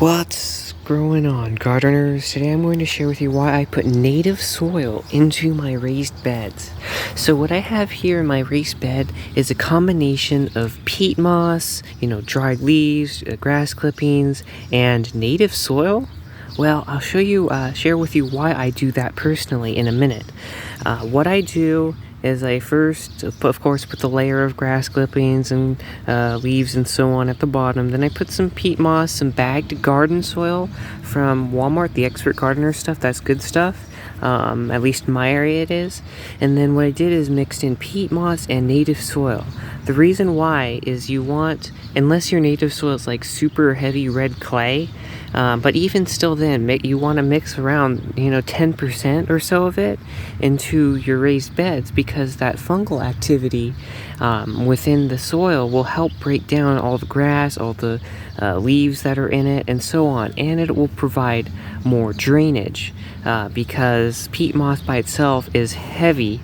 What's going on, gardeners? Today I'm going to share with you why I put native soil into my raised beds. So what I have here in my raised bed is a combination of peat moss, dried leaves, grass clippings, and native soil. Well, I'll share with you why I do that personally in a minute. What I do is I first, of course, put the layer of grass clippings and leaves and so on at the bottom. Then I put some peat moss, some bagged garden soil from Walmart, the Expert Gardener stuff. That's good stuff. At least in my area it is. And then what I did is mixed in peat moss and native soil. The reason why is you want, unless your native soil is like super heavy red clay, but even still then, you want to mix around, 10% or so of it into your raised beds, because that fungal activity within the soil will help break down all the grass, all the leaves that are in it, and so on. And it will provide more drainage because peat moss by itself is heavy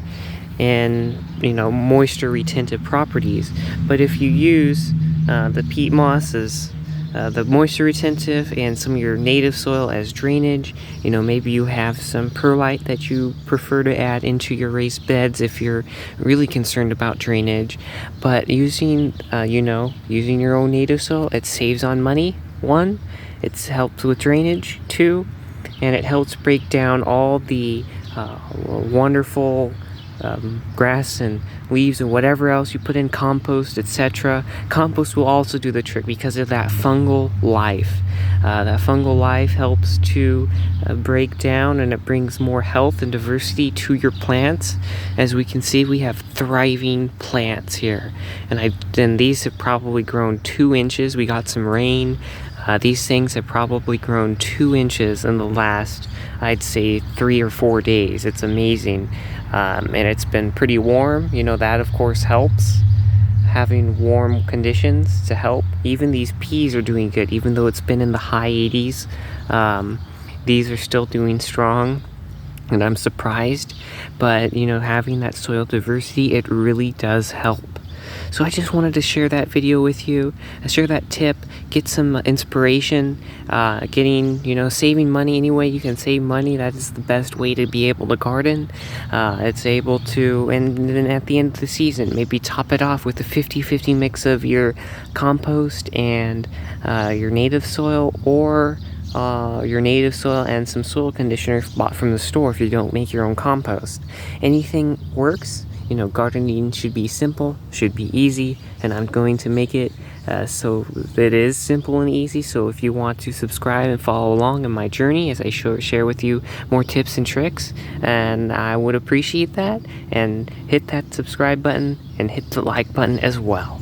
in moisture retentive properties. But if you use the peat moss as the moisture retentive and some of your native soil as drainage, maybe you have some perlite that you prefer to add into your raised beds if you're really concerned about drainage. But using your own native soil, it saves on money. One, it helps with drainage. Two, and it helps break down all the wonderful grass and leaves and whatever else you put in compost, etc. Compost will also do the trick because of that fungal life. That fungal life helps to break down, and it brings more health and diversity to your plants. As we can see, we have thriving plants here, and these have probably grown 2 inches. We got some rain. These things have probably grown 2 inches in the last, I'd say, 3 or 4 days. It's amazing. And it's been pretty warm. That of course helps. Having warm conditions to help. Even these peas are doing good, even though it's been in the high 80s. These are still doing strong, and I'm surprised. But having that soil diversity, it really does help. So I just wanted to share that video with you, share that tip, get some inspiration, saving money. Any way you can save money, that is the best way to be able to garden. It's able to, and then at the end of the season, maybe top it off with a 50-50 mix of your compost and your native soil, or your native soil and some soil conditioner bought from the store if you don't make your own compost. Anything works. Gardening should be simple, should be easy, and I'm going to make it so it is simple and easy. So if you want to subscribe and follow along in my journey as I share with you more tips and tricks, and I would appreciate that. And hit that subscribe button and hit the like button as well.